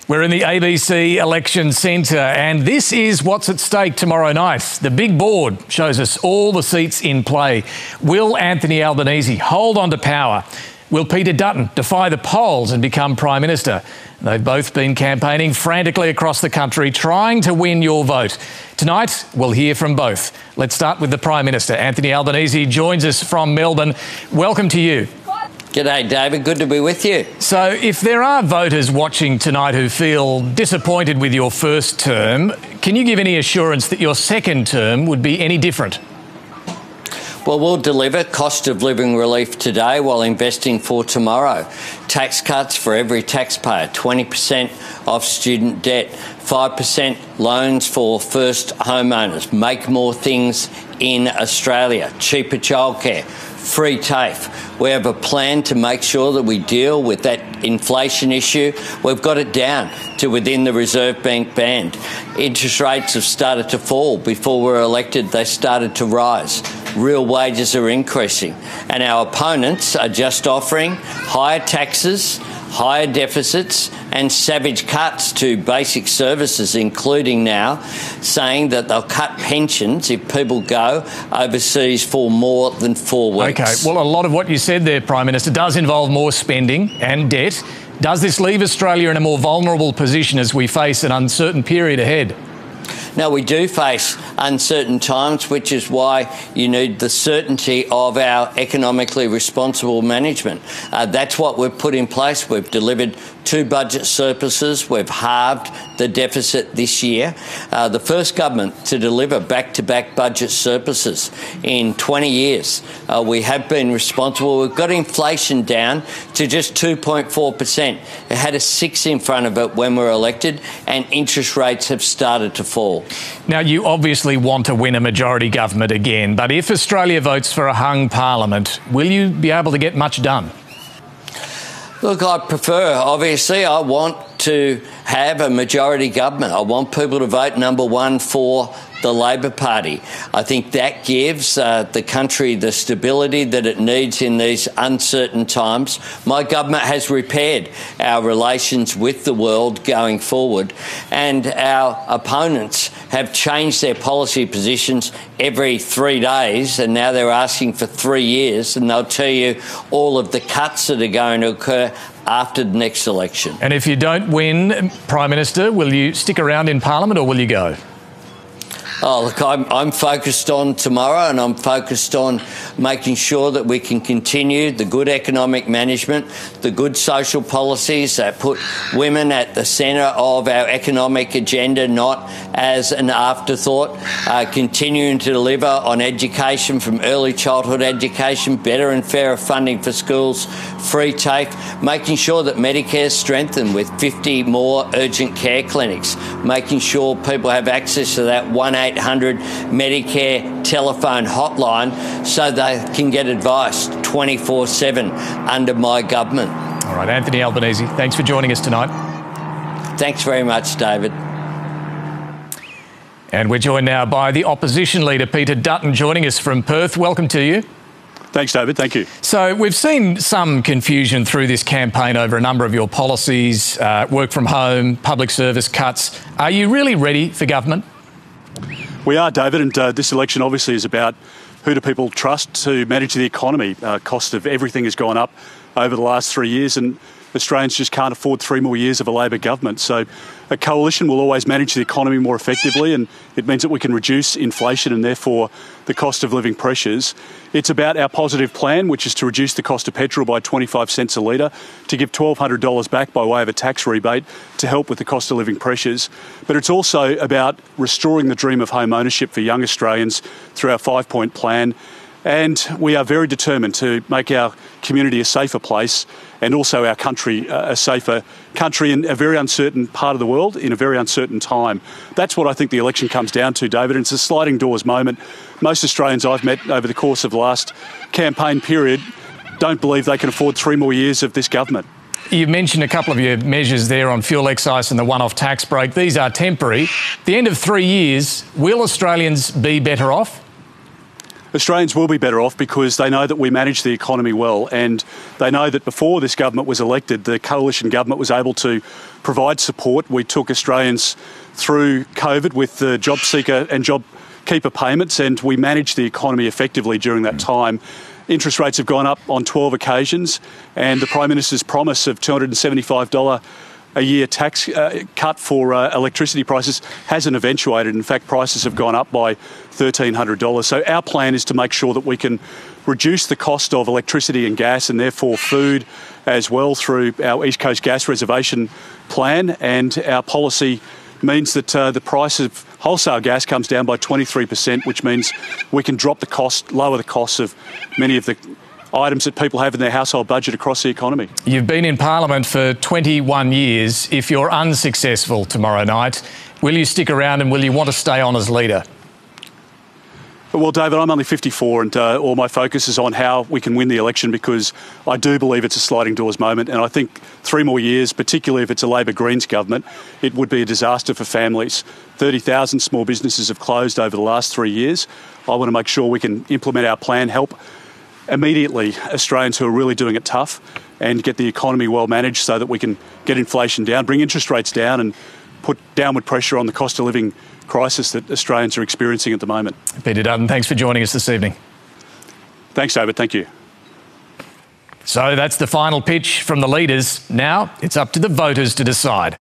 We're in the ABC Election Centre and this is what's at stake tomorrow night. The big board shows us all the seats in play. Will Anthony Albanese hold on to power? Will Peter Dutton defy the polls and become Prime Minister? They've both been campaigning frantically across the country, trying to win your vote. Tonight, we'll hear from both. Let's start with the Prime Minister. Anthony Albanese joins us from Melbourne. Welcome to you. G'day, David. Good to be with you. So if there are voters watching tonight who feel disappointed with your first term, can you give any assurance that your second term would be any different? Well, we'll deliver cost of living relief today while investing for tomorrow. Tax cuts for every taxpayer, 20% off student debt, 5% loans for first homeowners, make more things in Australia, cheaper childcare, free TAFE. We have a plan to make sure that we deal with that inflation issue. We've got it down to within the Reserve Bank band. Interest rates have started to fall. Before we were elected, they started to rise. Real wages are increasing. And our opponents are just offering higher taxes, higher deficits and savage cuts to basic services, including now saying that they'll cut pensions if people go overseas for more than 4 weeks. OK, well, a lot of what you said there, Prime Minister, does involve more spending and debt. Does this leave Australia in a more vulnerable position as we face an uncertain period ahead? Now, we do face uncertain times, which is why you need the certainty of our economically responsible management. That's what we've put in place. We've delivered 2 budget surpluses. We've halved the deficit this year. The first government to deliver back-to-back budget surpluses in 20 years. We have been responsible. We've got inflation down to just 2.4%. It had a 6 in front of it when we were elected, and interest rates have started to fall. Now, you obviously want to win a majority government again, but if Australia votes for a hung parliament, will you be able to get much done? Look, I want to have a majority government. I want people to vote number 1 for the Labor Party. I think that gives the country the stability that it needs in these uncertain times. My government has repaired our relations with the world going forward, and our opponents have changed their policy positions every 3 days, and now they're asking for 3 years, and they'll tell you all of the cuts that are going to occur after the next election. And if you don't win, Prime Minister, will you stick around in Parliament or will you go? Oh, look, I'm focused on tomorrow, and I'm focused on making sure that we can continue the good economic management, the good social policies that put women at the centre of our economic agenda, not as an afterthought, continuing to deliver on education, from early childhood education, better and fairer funding for schools, free TAFE, making sure that Medicare is strengthened with 50 more urgent care clinics, making sure people have access to that 1-800 Medicare telephone hotline so they can get advice 24/7 under my government. All right, Anthony Albanese, thanks for joining us tonight. Thanks very much, David. And we're joined now by the opposition leader, Peter Dutton, joining us from Perth. Welcome to you. Thanks, David. Thank you. So we've seen some confusion through this campaign over a number of your policies, work from home, public service cuts. Are you really ready for government? We are, David, and this election obviously is about who do people trust to manage the economy. Cost of everything has gone up over the last 3 years, and Australians just can't afford 3 more years of a Labor government. So a coalition will always manage the economy more effectively, and it means that we can reduce inflation and therefore the cost of living pressures. It's about our positive plan, which is to reduce the cost of petrol by 25 cents a litre, to give $1,200 back by way of a tax rebate to help with the cost of living pressures. But it's also about restoring the dream of home ownership for young Australians through our 5-point plan. And we are very determined to make our community a safer place, and also our country a safer country in a very uncertain part of the world in a very uncertain time. That's what I think the election comes down to, David. And it's a sliding doors moment. Most Australians I've met over the course of the last campaign period don't believe they can afford 3 more years of this government. You mentioned a couple of your measures there on fuel excise and the one-off tax break. These are temporary. At the end of 3 years, will Australians be better off? Australians will be better off because they know that we manage the economy well, and they know that before this government was elected, the coalition government was able to provide support. We took Australians through COVID with the job seeker and job keeper payments, and we managed the economy effectively during that time. Interest rates have gone up on 12 occasions, and the Prime Minister's promise of $275 a year tax cut for electricity prices hasn't eventuated. In fact, prices have gone up by $1,300. So our plan is to make sure that we can reduce the cost of electricity and gas, and therefore food as well, through our East Coast Gas Reservation plan. And our policy means that the price of wholesale gas comes down by 23%, which means we can drop the cost, lower the costs of many of the items that people have in their household budget across the economy. You've been in Parliament for 21 years. If you're unsuccessful tomorrow night, will you stick around and will you want to stay on as leader? Well, David, I'm only 54 and all my focus is on how we can win the election, because I do believe it's a sliding doors moment, and I think 3 more years, particularly if it's a Labor Greens government, it would be a disaster for families. 30,000 small businesses have closed over the last 3 years. I want to make sure we can implement our plan, help immediately Australians who are really doing it tough, and get the economy well managed so that we can get inflation down, bring interest rates down, and put downward pressure on the cost of living crisis that Australians are experiencing at the moment. Peter Dutton, thanks for joining us this evening. Thanks, David. Thank you. So that's the final pitch from the leaders. Now it's up to the voters to decide.